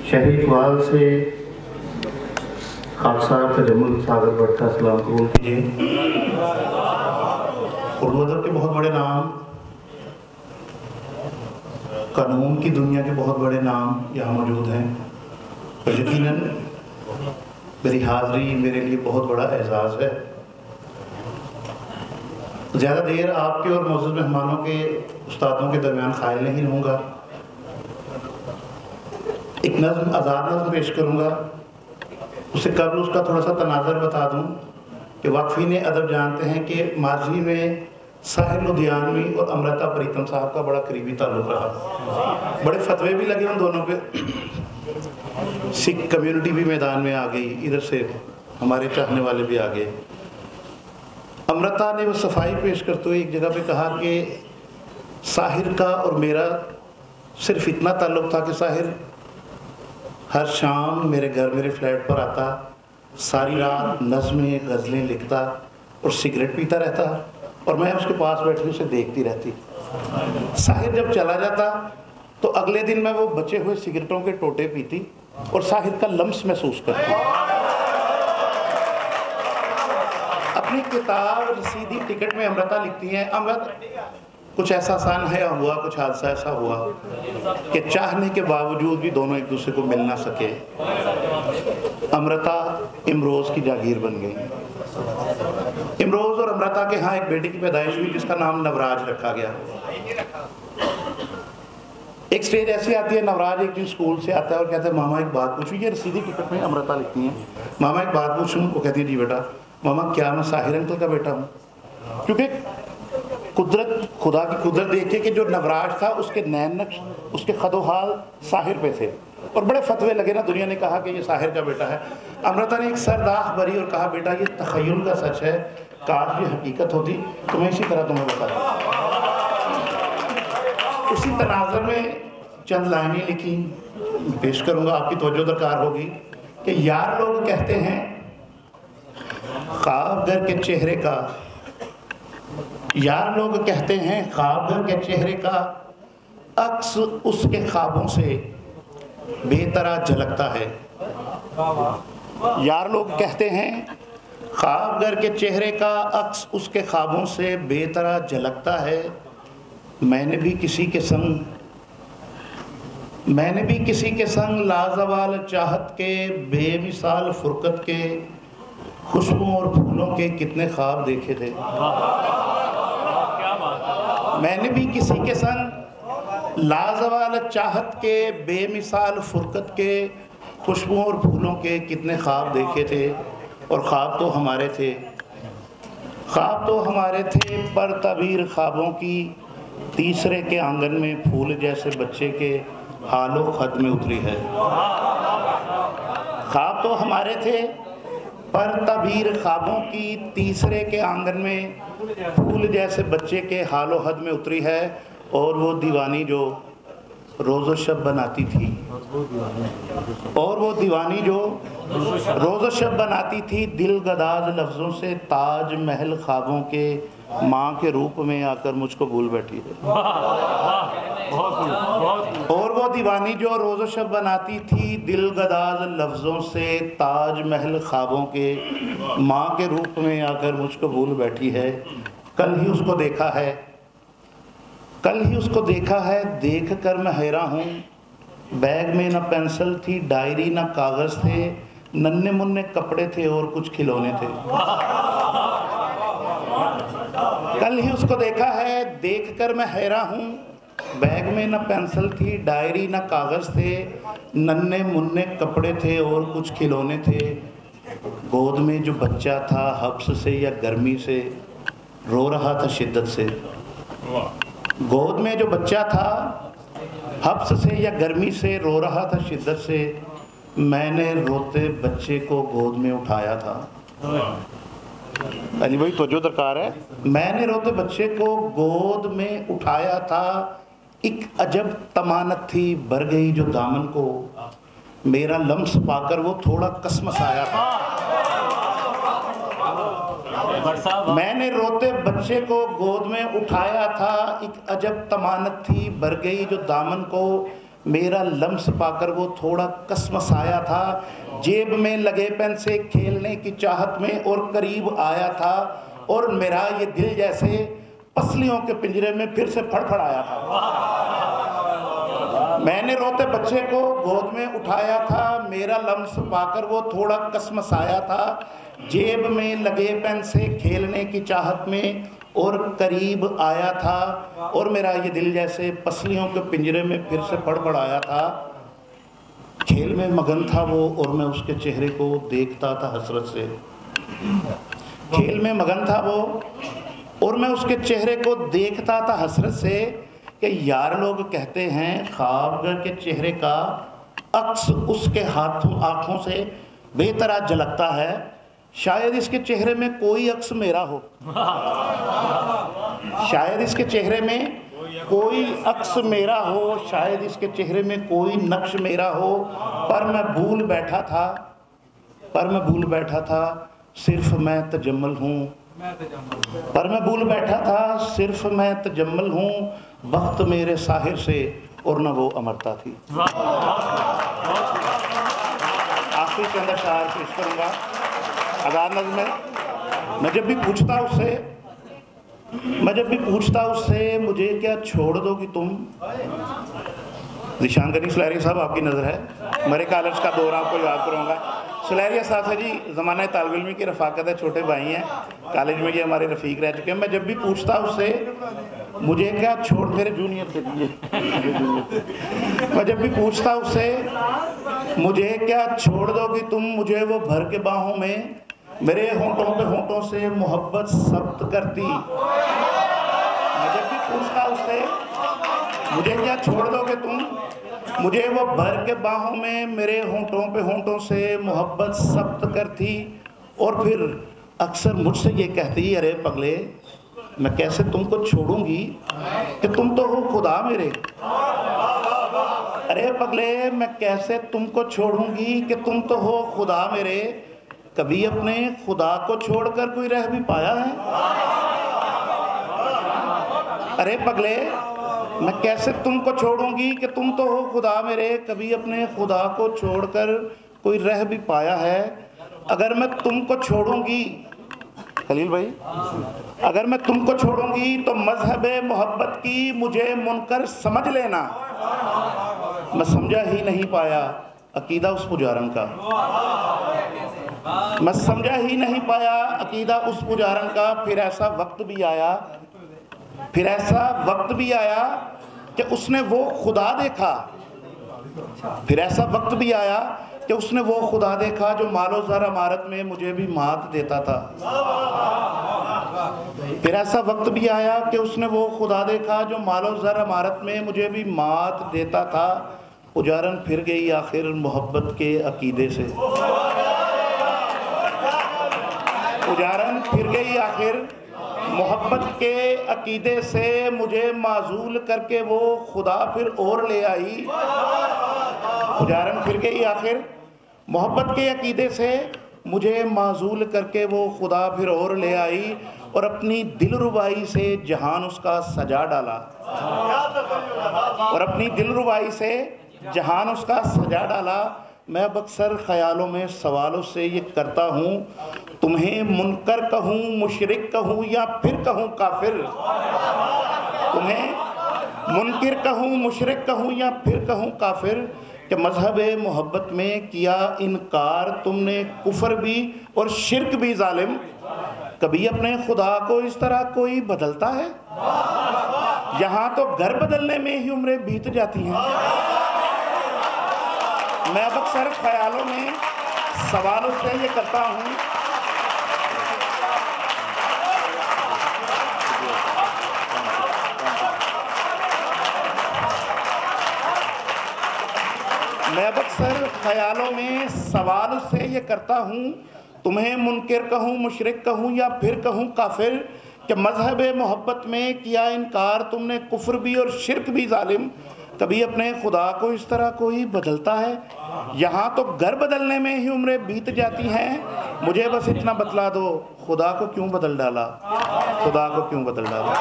शहरी इकबाल से खाकसार तजम्मुल सागर बढ़ता सलाम कबूल कीजिए। उर्दू अदब के बहुत बड़े नाम, कानून की दुनिया के बहुत बड़े नाम यहाँ मौजूद हैं। और यकीनन मेरी हाज़िरी मेरे लिए बहुत बड़ा एजाज़ है। ज़्यादा देर आपके और मौजूद मेहमानों के उस्तादों के दरमियान ख़ाइल नहीं रहूँगा। एक नज़्म आज़ाद नज़्म पेश करूँगा। उससे कबल उसका थोड़ा सा तनाज़र बता दूँ कि वाक़फ़ीन अदब जानते हैं कि माजी में साहिर लुधियानवी और अमृता प्रीतम साहब का बड़ा करीबी ताल्लुक़ रहा। बड़े फतवे भी लगे उन दोनों पे। सिख कम्युनिटी भी मैदान में आ गई, इधर से हमारे चाहने वाले भी आ गए। अमृता ने वो सफाई पेश करते हुए एक जगह पे कहा कि साहिर का और मेरा सिर्फ इतना ताल्लुक़ था कि साहिर हर शाम मेरे घर मेरे फ्लैट पर आता, सारी रात नज़्में गज़लें लिखता और सिगरेट पीता रहता और मैं उसके पास बैठी उसे देखती रहती। साहिर जब चला जाता तो अगले दिन मैं वो बचे हुए सिगरेटों के टोटे पीती और साहिर का लम्स महसूस करती। अपनी किताब रसीदी टिकट में अमृता लिखती हैं, अमृता कुछ ऐसा सानया हुआ, कुछ हादसा ऐसा हुआ कि चाहने के बावजूद भी दोनों एक दूसरे को मिल ना सके। अमृता इमरोज़ की जागीर बन गई। इमरोज़ और अमृता के यहाँ एक बेटी की पैदाइश हुई जिसका नाम नवराज रखा गया। एक स्टेज ऐसी आती है, नवराज एक दिन स्कूल से आता है और कहता है मामा एक बात पूछूं। ये रसीदी टिकट में अमृता लिखती हैं, मामा एक बात पूछूं। वो कहती है जी बेटा। मामा क्या मैं साहिर अंकल का बेटा हूँ? क्योंकि कुदरत, खुदा की कुदरत देखिए कि जो नवराज था उसके नैन नक्श, उसके खदोहाल साहिर पे थे और बड़े फतवे लगे ना, दुनिया ने कहा कि ये साहिर का बेटा है। अमृता ने एक सरदाह भरी और कहा बेटा ये तखय्युल का सच है, काश ये हकीकत होती तो मैं इसी तरह तुम्हें बताता। उसी तनाज़ुर में चंद लाइनें लिखी पेश करूँगा, आपकी तवज्जो दरकार होगी कि यार लोग कहते हैं ख्वाबगर के चेहरे का, यार लोग कहते हैं ख्वाबगर के चेहरे का अक्स उसके ख्वाबों से बेतरह झलकता है। यार लोग कहते हैं ख्वाबगर के चेहरे का अक्स उसके ख्वाबों से बेतरह झलकता है। मैंने भी किसी के संग लाजवाल चाहत के, बेमिसाल फुरकत के, खुशबू और फूलों के कितने ख्वाब देखे थे। मैंने भी किसी के संग लाजवाल चाहत के, बेमिसाल फुरकत के, खुशबू और फूलों के कितने ख्वाब देखे थे। और ख्वाब तो हमारे थे, ख्वाब तो हमारे थे, पर तबीर ख्वाबों की तीसरे के आंगन में फूल जैसे बच्चे के हालो खत में उतरी है। ख्वाब तो हमारे थे, पर तबीर ख्वाबों की तीसरे के आंगन में फूल जैसे बच्चे के हालो हद में उतरी है। और वो दीवानी जो रोज़ो शब बनाती थी, और वो दीवानी जो रोज़ो शब बनाती थी, दिल गदाज लफ्ज़ों से ताज महल ख्वाबों के माँ के रूप में आकर मुझको भूल बैठी है। और वो दीवानी जो रोज़ो शब बनाती थी, दिल गदाज लफ्ज़ों से ताज महल ख्वाबों के माँ के रूप में आकर मुझको भूल बैठी है। कल ही उसको देखा है, कल ही उसको देखा है, देख कर मैं हैरान हूँ। बैग में न पेंसिल थी, डायरी न कागज़ थे, नन्हे मुन्ने कपड़े थे और कुछ खिलौने थे। कल ही उसको देखा है, देख कर मैं हैरान हूँ। बैग में न पेंसिल थी, डायरी न कागज़ थे, नन्हे मुन्ने कपड़े थे और कुछ खिलौने थे। गोद में जो बच्चा था हब्स से या गर्मी से रो रहा था शिद्दत से। गोद में जो बच्चा था हब्स से या गर्मी से रो रहा था शिद्दत से। मैंने रोते बच्चे को गोद में उठाया था। अली भाई तवज्जो दरकार है। मैंने रोते बच्चे को गोद में उठाया था, एक अजब तमानत थी भर गई जो दामन को। मेरा लम्स पाकर वो थोड़ा कसमस आया था। मैंने रोते बच्चे को गोद में उठाया था, एक अजब तमानत थी भर गई जो दामन को। मेरा लम्स पाकर वो थोड़ा कसमसाया था, जेब में लगे पेन से खेलने की चाहत में और करीब आया था, और मेरा ये दिल जैसे पसलियों के पिंजरे में फिर से फड़फड़ाया था। मैंने रोते बच्चे को गोद में उठाया था, मेरा लम्स पाकर वो थोड़ा कसमसाया था, जेब में लगे पेन से खेलने की चाहत में और करीब आया था, और मेरा ये दिल जैसे पसलियों के पिंजरे में फिर से फड़फड़ाया था। खेल में मगन था वो और मैं उसके चेहरे को देखता था हसरत से। खेल में मगन था वो और मैं उसके चेहरे को देखता था हसरत से कि यार लोग कहते हैं ख्वाबगर के चेहरे का अक्स उसके हाथों आँखों से बेतरा झलकता है, शायद इसके चेहरे में कोई अक्स मेरा हो, शायद इसके चेहरे में कोई अक्स मेरा हो, शायद इसके चेहरे में कोई नक्श मेरा हो, पर मैं भूल बैठा था सिर्फ मैं तजम्मुल हूँ, पर मैं भूल बैठा था सिर्फ मैं तजम्मुल हूँ, वक्त मेरे साहिर से और न वो अमरता थी। आखिरी के अंदर शायर पेश करूँगा आज़ाद नज़्म में। मैं जब भी पूछता उससे मुझे क्या छोड़ दोगी तुम। निशान गनी सुलहरिया साहब आपकी नज़र है, मेरे कॉलेज का दौर आपको याद करूँगा। सुलहरिया साहब से जी ज़माना तालिब इल्मी की रफ़ाकत है, छोटे भाई हैं, कॉलेज में ये हमारे रफ़ीक रह चुके हैं। मैं जब भी पूछता उससे मुझे क्या छोड़, मेरे जूनियर थे मैं जब भी पूछता उससे मुझे क्या छोड़ दोगी तुम, मुझे वो भर के बाहों में मेरे होंठों पे होंठों से मोहब्बत सख्त करती। मैं जब भी पूछता उससे मुझे क्या छोड़ दोगे तुम, मुझे वो भर के बाहों में मेरे होंठों पे होंठों से मोहब्बत सख्त करती, और फिर अक्सर मुझसे ये कहती, अरे पगले मैं कैसे तुमको छोड़ूंगी कि तुम तो हो खुदा मेरे। अरे पगले मैं कैसे तुमको छोड़ूंगी कि तुम तो हो खुदा मेरे। कभी अपने खुदा को छोड़कर कोई रह भी पाया है। अरे पगले मैं कैसे तुमको छोड़ूंगी कि तुम तो हो खुदा मेरे। कभी अपने खुदा को छोड़कर कोई रह भी पाया है। अगर मैं तुमको छोड़ूंगी खलील भाई, अगर मैं तुमको छोड़ूंगी तो मजहबे मोहब्बत की मुझे मुनकर समझ लेना। मैं समझा ही नहीं पाया अकीदा उस पुजारन का, मैं समझा ही नहीं पाया अकीदा उस पुजारन का। फिर ऐसा वक्त भी आया कि उसने वो खुदा देखा, फिर ऐसा वक्त भी आया कि उसने वो खुदा देखा जो मालो ज़र अमारत में मुझे भी मात देता था। फिर ऐसा वक्त भी आया कि उसने वो खुदा देखा जो मालो ज़र अमारत में मुझे भी मात देता था। उजारन फिर गई आखिर मोहब्बत के अकीदे से, उजारन फिर गई आखिर मोहब्बत के अकीदे से। मुझे माजूल करके वो खुदा फिर और ले आई। उजारन फिर गई आखिर मोहब्बत के अकीदे से, मुझे माजूल करके वो खुदा फिर और ले आई, और अपनी दिलरुबाई से जहान उसका सजा डाला, और अपनी दिलरुबाई से जहान उसका सजा डाला। मैं अब अक्सर ख्यालों में सवालों से ये करता हूँ, तुम्हें मुनकर कहूँ मुशरिक कहूँ या फिर कहूँ काफिर। तुम्हें मुनकिर कहूँ मुशरिक कहूँ या फिर कहूँ काफिर, कि मजहब मोहब्बत में किया इनकार तुमने कुफर भी और शिरक भी जालिम। कभी अपने खुदा को इस तरह कोई बदलता है। यहाँ तो घर बदलने में ही उम्रें बीत जाती हैं। मैं अब अक्सर ख्यालों में सवालों से ये करता हूँ, मैं अब अक्सर ख्यालों में सवाल से ये करता हूँ, तुम्हें मुनकिर कहूँ मुशरिक कहूँ या फिर कहूँ काफिर, कि मजहब मोहब्बत में किया इनकार तुमने कुफ्र भी और शिरक भी जालिम। कभी अपने खुदा को इस तरह कोई बदलता है। यहाँ तो घर बदलने में ही उम्रें बीत जाती हैं। मुझे बस इतना बतला दो, खुदा को क्यों बदल डाला, खुदा को क्यों बदल डाला।